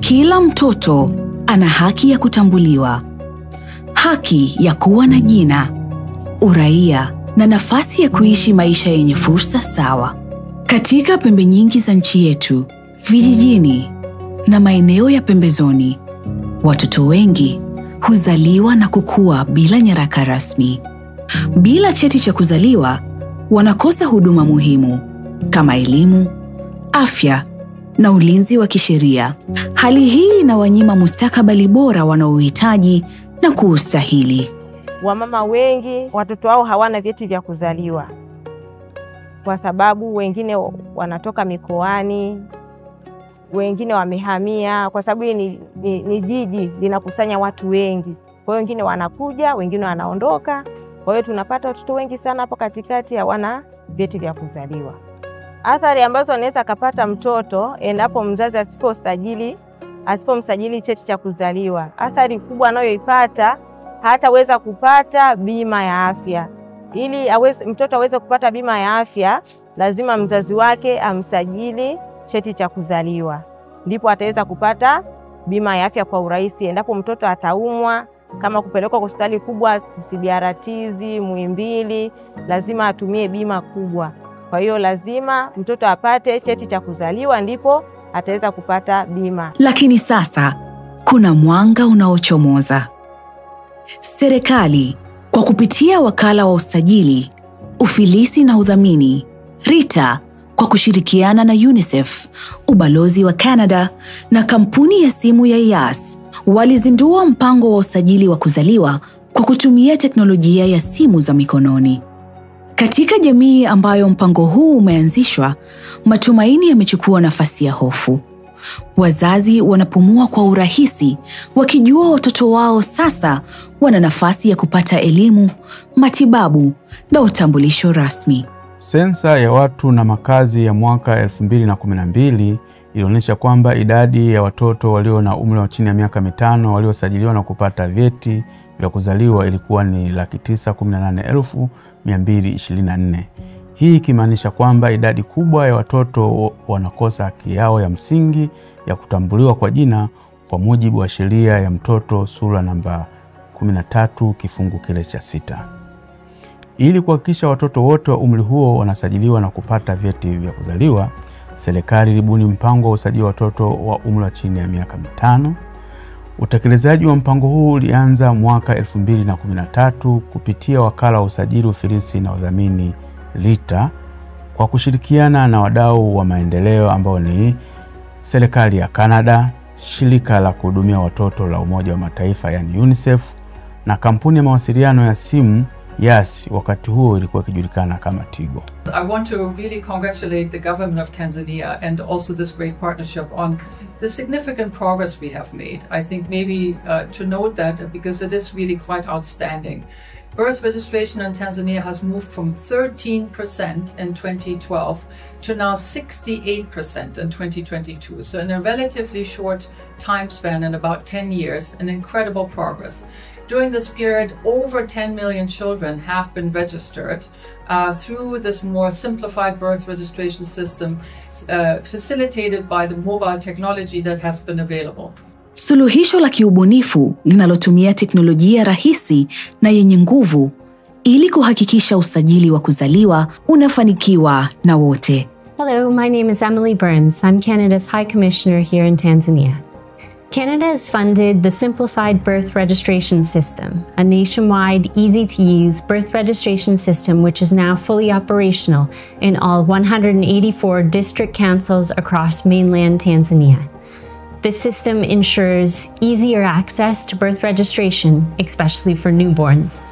Kila mtoto ana haki ya kutambuliwa, haki ya kuwa na jina, uraia na nafasi ya kuishi maisha yenye fursa sawa. Katika pembe nyingi za nchi yetu, vijijini na maeneo ya pembezoni, watoto wengi huzaliwa na kukua bila nyaraka rasmi. Bila cheti cha kuzaliwa, wanakosa huduma muhimu kama elimu, afya na ulinzi wa kisheria. Hali hii inawanyima mustakabali bora wanaohitaji na kuustahili. Wamama wengi watoto wao hawana vyeti vya kuzaliwa kwa sababu wengine wanatoka mikoani, wengine wamehamia, kwa sababu hii ni jiji linakusanya watu wengi. Kwa hiyo wengine wanakuja, wengine wanaondoka. Kwa hiyo tunapata watoto wengi sana hapo katikati hawana vyeti vya kuzaliwa. Athari ambazo anaweza akapata mtoto endapo mzazi asipomsajili cheti cha kuzaliwa, athari kubwa anayoipata, hataweza kupata bima ya afya. Ili mtoto aweze kupata bima ya afya, lazima mzazi wake amsajili cheti cha kuzaliwa, ndipo ataweza kupata bima ya afya kwa urahisi. Endapo mtoto ataumwa, kama kupelekwa hospitali kubwa, CCBRT, Muhimbili, lazima atumie bima kubwa. Kwa hiyo lazima mtoto apate cheti cha kuzaliwa, ndipo ataweza kupata bima. Lakini sasa kuna mwanga unaochomoza. Serikali kwa kupitia wakala wa usajili, ufilisi na udhamini, RITA, kwa kushirikiana na UNICEF, ubalozi wa Canada na kampuni ya simu ya Yas, walizindua mpango wa usajili wa kuzaliwa kwa kutumia teknolojia ya simu za mikononi. Katika jamii ambayo mpango huu umeanzishwa, matumaini yamechukua nafasi ya hofu. Wazazi wanapumua kwa urahisi, wakijua watoto wao sasa wana nafasi ya kupata elimu, matibabu na utambulisho rasmi. Sensa ya watu na makazi ya mwaka 2012 ilionyesha kwamba idadi ya watoto walio na umri wa chini ya miaka 5 waliosajiliwa na kupata vyeti vya kuzaliwa ilikuwa ni 918,224. Hii ikimaanisha kwamba idadi kubwa ya watoto wanakosa haki yao ya msingi ya kutambuliwa kwa jina kwa mujibu wa sheria ya mtoto sura namba 13 kifungu kile cha 6. Ili kuhakikisha watoto wote wa umri huo wanasajiliwa na kupata vyeti vya kuzaliwa, serikali ilibuni mpango wa usajili wa watoto wa umri wa chini ya miaka 5. Utekelezaji wa mpango huu ulianza mwaka 2013 kupitia wakala wa usajili, ufilisi na udhamini RITA, kwa kushirikiana na wadau wa maendeleo ambao ni serikali ya Canada, shirika la kuhudumia watoto la Umoja wa Mataifa yani UNICEF, na kampuni ya mawasiliano ya simu Yas, wakati huo ilikuwa ikijulikana kama Tigo. I want to really congratulate the government of Tanzania and also this great partnership on the significant progress we have made. I think maybe to note that because it is really quite outstanding. Birth registration in Tanzania has moved from 13% in 2012 to now 68% in 2022. So in a relatively short time span, in about 10 years, an incredible progress. During this period, over 10 million children have been registered through this more simplified birth registration system facilitated by the mobile technology that has been available. Suluhisho la kiubunifu linalotumia teknolojia rahisi na yenye nguvu ili kuhakikisha usajili wa kuzaliwa unafanikiwa na wote. Hello, my name is Emily Burns. I'm Canada's High Commissioner here in Tanzania. Canada has funded the Simplified Birth Registration System, a nationwide, easy-to-use birth registration system which is now fully operational in all 184 district councils across mainland Tanzania. This system ensures easier access to birth registration, especially for newborns.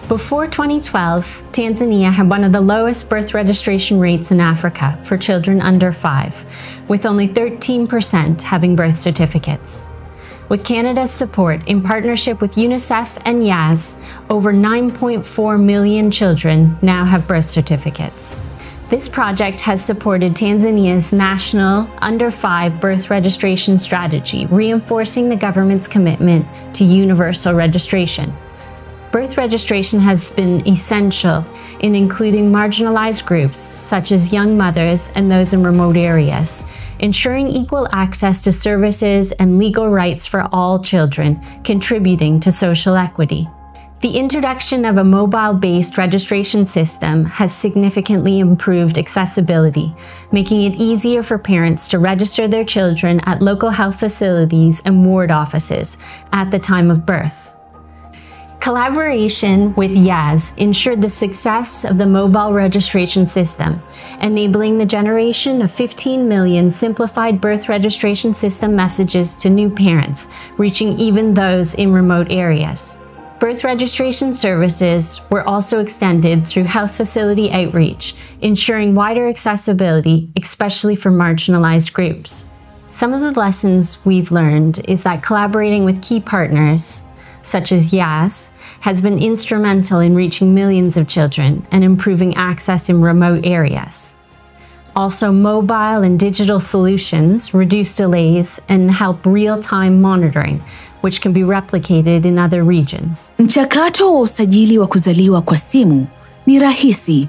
Before 2012, Tanzania had one of the lowest birth registration rates in Africa for children under 5, with only 13% having birth certificates. With Canada's support, in partnership with UNICEF and Yas, over 9.4 million children now have birth certificates. This project has supported Tanzania's national under 5 birth registration strategy, reinforcing the government's commitment to universal registration. Birth registration has been essential in including marginalized groups such as young mothers and those in remote areas, ensuring equal access to services and legal rights for all children, contributing to social equity. The introduction of a mobile-based registration system has significantly improved accessibility, making it easier for parents to register their children at local health facilities and ward offices at the time of birth. Collaboration with YAS ensured the success of the mobile registration system, enabling the generation of 15 million simplified birth registration system messages to new parents, reaching even those in remote areas. Birth registration services were also extended through health facility outreach, ensuring wider accessibility, especially for marginalized groups. Some of the lessons we've learned is that collaborating with key partners, such as YAS, has been instrumental in reaching millions of children and improving access in remote areas. Also, mobile and digital solutions reduce delays and help real-time monitoring, which can be replicated in other regions. Mchakato wa usajili wa kuzaliwa kwa simu ni rahisi,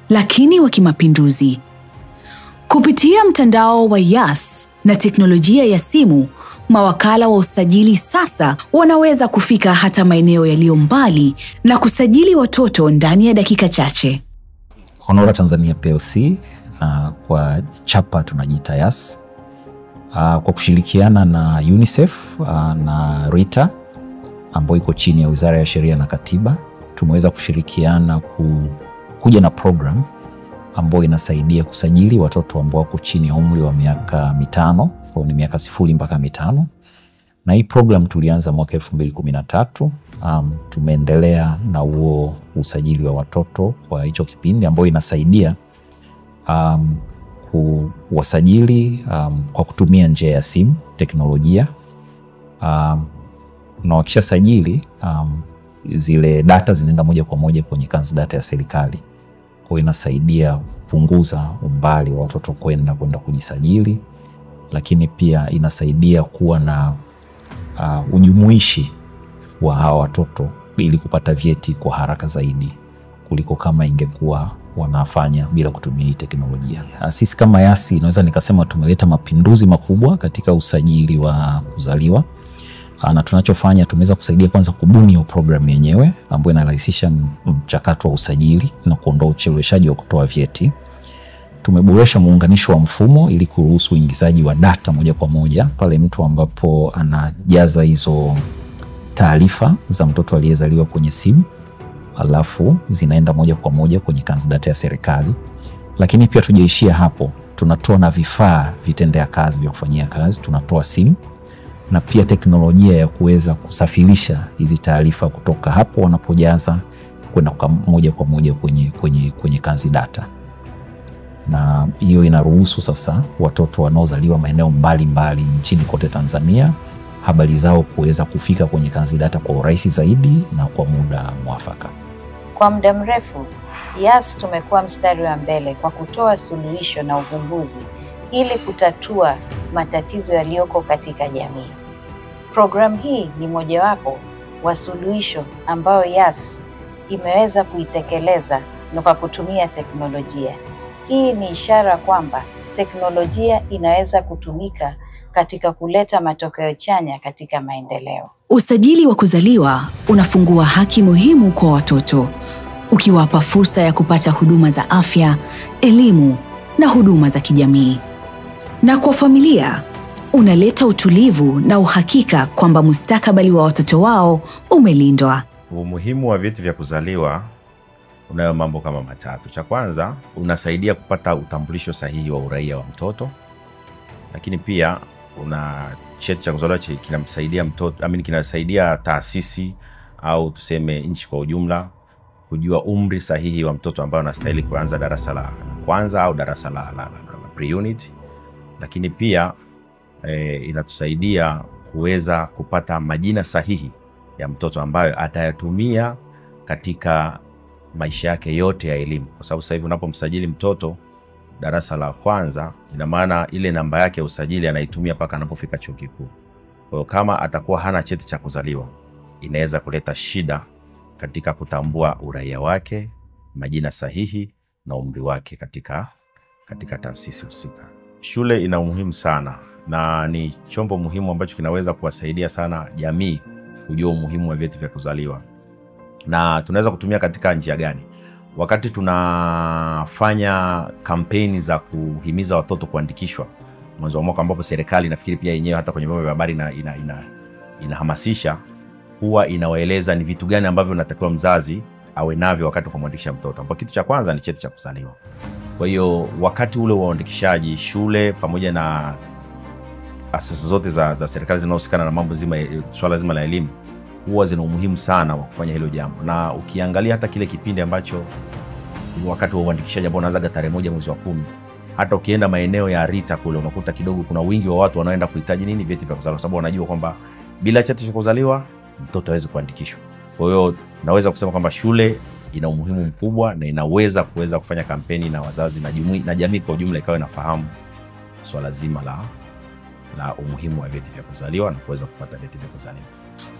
lakini wa kimapinduzi. Kupitia mtandao wa YAS na teknolojia ya simu, mawakala wa usajili sasa wanaweza kufika hata maeneo yaliyo mbali na kusajili watoto ndani ya dakika chache. Honora Tanzania PLC, kwa chapa tunajiita YAS, kwa kushirikiana na UNICEF na RITA ambayo iko chini ya Wizara ya Sheria na Katiba, tumeweza kushirikiana kuja na program ambayo inasaidia kusajili watoto ambao wako chini ya umri wa miaka 5, kwa ni miaka 0 mpaka 5. Na hii program tulianza mwaka 2013. Tumeendelea na huo usajili wa watoto kwa hicho kipindi, ambayo inasaidia kuwasajili kwa kutumia njia ya simu, teknolojia. Na wakisha sajili, zile data zinaenda moja kwa moja kwenye kanzi data ya serikali. Kwa inasaidia kupunguza umbali wa watoto kwenda kujisajili, lakini pia inasaidia kuwa na ujumuishi wa hawa watoto ili kupata vyeti kwa haraka zaidi kuliko kama ingekuwa wanafanya bila kutumia hii teknolojia. Sisi kama YAS naweza nikasema tumeleta mapinduzi makubwa katika usajili wa kuzaliwa. Na tunachofanya, tumeweza kusaidia kwanza kubuni hiyo program yenyewe ambayo inarahisisha mchakato wa usajili na kuondoa ucheleweshaji wa kutoa vyeti. Tumeboresha muunganisho wa mfumo ili kuruhusu uingizaji wa data moja kwa moja pale mtu ambapo anajaza hizo taarifa za mtoto aliyezaliwa kwenye simu, alafu zinaenda moja kwa moja kwenye kanzi data ya serikali. Lakini pia tujaishia hapo, tunatoa na vifaa vitendea kazi vya kufanyia kazi, tunatoa simu na pia teknolojia ya kuweza kusafirisha hizi taarifa kutoka hapo wanapojaza kwenda moja kwa moja kwenye kanzi data. Na hiyo inaruhusu sasa watoto wanaozaliwa maeneo mbalimbali nchini kote Tanzania, habari zao kuweza kufika kwenye kanzi data kwa urahisi zaidi na kwa muda mwafaka. Kwa muda mrefu, YAS tumekuwa mstari wa mbele kwa kutoa suluhisho na uvumbuzi ili kutatua matatizo yaliyoko katika jamii. Programu hii ni mojawapo wa suluhisho ambayo YAS imeweza kuitekeleza na kwa kutumia teknolojia. Hii ni ishara kwamba teknolojia inaweza kutumika katika kuleta matokeo chanya katika maendeleo. Usajili wa kuzaliwa unafungua haki muhimu kwa watoto, ukiwapa fursa ya kupata huduma za afya, elimu na huduma za kijamii. Na kwa familia, unaleta utulivu na uhakika kwamba mustakabali wa watoto wao umelindwa. Umuhimu wa vyeti vya kuzaliwa unayo mambo kama matatu. Cha kwanza, unasaidia kupata utambulisho sahihi wa uraia wa mtoto. Lakini pia cheti cha kuzaliwa kinamsaidia mtoto, kinasaidia taasisi au tuseme nchi kwa ujumla kujua umri sahihi wa mtoto ambao anastahili kuanza darasa la kwanza au darasa la pre-unit. Lakini pia inatusaidia kuweza kupata majina sahihi ya mtoto ambayo atayatumia katika maisha yake yote ya elimu. Kwa sababu sasa hivi unapomsajili mtoto darasa la kwanza, ina maana ile namba yake ya usajili anaitumia mpaka anapofika chuo kikuu. Kwa hiyo kama atakuwa hana cheti cha kuzaliwa, inaweza kuleta shida katika kutambua uraia wake majina sahihi na umri wake katika taasisi husika. Shule ina umuhimu sana na ni chombo muhimu ambacho kinaweza kuwasaidia sana jamii kujua umuhimu wa vyeti vya kuzaliwa. Na tunaweza kutumia katika njia gani? Wakati tunafanya kampeni za kuhimiza watoto kuandikishwa mwanzo wa mwaka, ambapo serikali nafikiri pia yenyewe hata kwenye vyombo vya habari inahamasisha, huwa inawaeleza ni vitu gani ambavyo unatakiwa mzazi awe navyo wakati kumwandikisha mtoto. Ambapo kitu cha kwanza ni cheti cha kuzaliwa. Kwa hiyo wakati ule wa uandikishaji, shule pamoja na asasi zote za serikali zinazohusikana na mambo zima, swala zima la elimu, huwa zina umuhimu sana wa kufanya hilo jambo. Na ukiangalia hata kile kipindi ambacho wakati wa uandikishaji ambao unaanza tarehe 1 mwezi wa 10, hata ukienda maeneo ya Rita kule unakuta kidogo kuna wingi wa watu wanaoenda kuhitaji nini, vyeti vya kuzaliwa, sababu wanajua kwamba bila cheti cha kuzaliwa mtoto hawezi kuandikishwa. Kwa hiyo naweza kusema kwamba shule ina umuhimu mkubwa na inaweza kufanya kampeni na wazazi na jamii kwa ujumla ikawa inafahamu swala zima la umuhimu wa vyeti vya kuzaliwa na kuweza kupata vyeti vya kuzaliwa.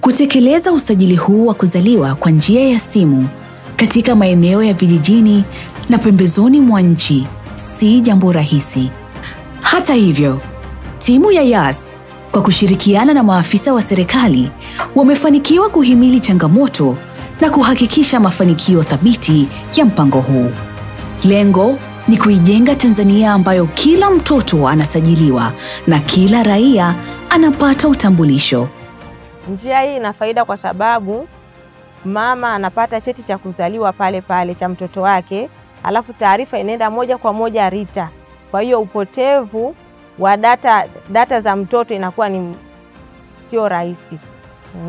Kutekeleza usajili huu wa kuzaliwa kwa njia ya simu katika maeneo ya vijijini na pembezoni mwa nchi si jambo rahisi. Hata hivyo, timu ya YAS kwa kushirikiana na maafisa wa serikali wamefanikiwa kuhimili changamoto na kuhakikisha mafanikio thabiti ya mpango huu. Lengo ni kuijenga Tanzania ambayo kila mtoto anasajiliwa na kila raia anapata utambulisho. Njia hii ina faida kwa sababu mama anapata cheti cha kuzaliwa pale pale cha mtoto wake, alafu taarifa inaenda moja kwa moja Rita. Kwa hiyo upotevu wa data za mtoto inakuwa ni sio rahisi.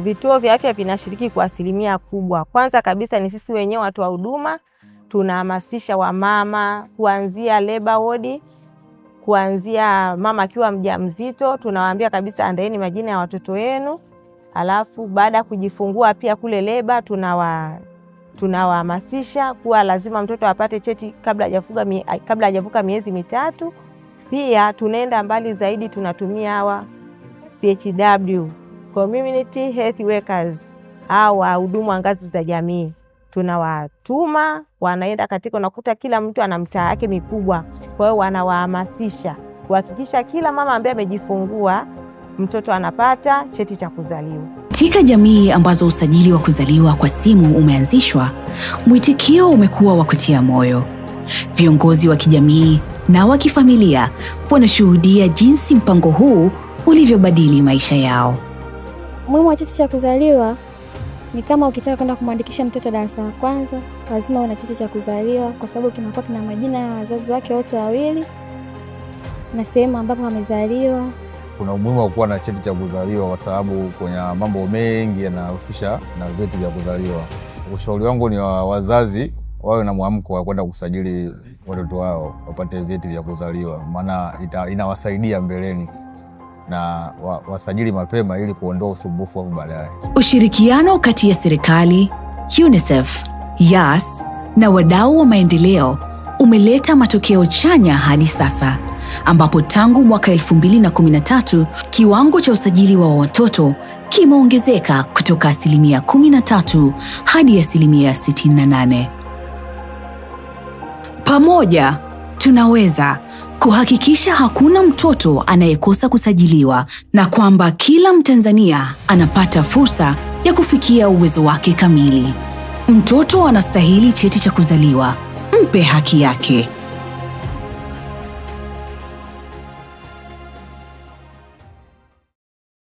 Vituo vya afya vinashiriki kwa asilimia kubwa. Kwanza kabisa ni sisi wenyewe watu wa huduma, tunahamasisha wamama kuanzia labor ward, kuanzia mama akiwa mjamzito, tunawaambia kabisa andaeni majina ya watoto wenu. Alafu baada ya kujifungua pia kule leba tunawahamasisha kuwa lazima mtoto apate cheti kabla hajavuka miezi 3. Pia tunaenda mbali zaidi, tunatumia hawa CHW, Community Health Workers, au wahudumu wa ngazi za jamii. Tunawatuma, wanaenda katika, unakuta kila mtu ana mtaa yake mikubwa. Kwa hiyo wanawahamasisha kuhakikisha kila mama ambaye amejifungua mtoto anapata cheti cha kuzaliwa. Katika jamii ambazo usajili wa kuzaliwa kwa simu umeanzishwa, mwitikio umekuwa wa kutia moyo. Viongozi wa kijamii na wa kifamilia wanashuhudia jinsi mpango huu ulivyobadili maisha yao. Umuhimu wa cheti cha kuzaliwa ni kama ukitaka kwenda kumwandikisha mtoto darasa la kwanza, lazima una cheti cha kuzaliwa kwa sababu kinakuwa kina majina ya wazazi wake wote wawili na sehemu ambapo amezaliwa. Kuna umuhimu wa kuwa na cheti cha kuzaliwa kwa sababu kwenye mambo mengi yanahusisha na vyeti vya kuzaliwa. Ushauri wangu ni wazazi wawe na mwamko wa kwenda kusajili watoto wao wapate vyeti vya kuzaliwa, maana inawasaidia mbeleni, na wasajili mapema ili kuondoa usumbufu hapo baadaye. Ushirikiano kati ya serikali, UNICEF, YAS na wadau wa maendeleo umeleta matokeo chanya hadi sasa, ambapo tangu mwaka 2013 kiwango cha usajili wa watoto kimeongezeka kutoka 13% hadi 68%. Pamoja tunaweza kuhakikisha hakuna mtoto anayekosa kusajiliwa na kwamba kila Mtanzania anapata fursa ya kufikia uwezo wake kamili. Mtoto anastahili cheti cha kuzaliwa. Mpe haki yake.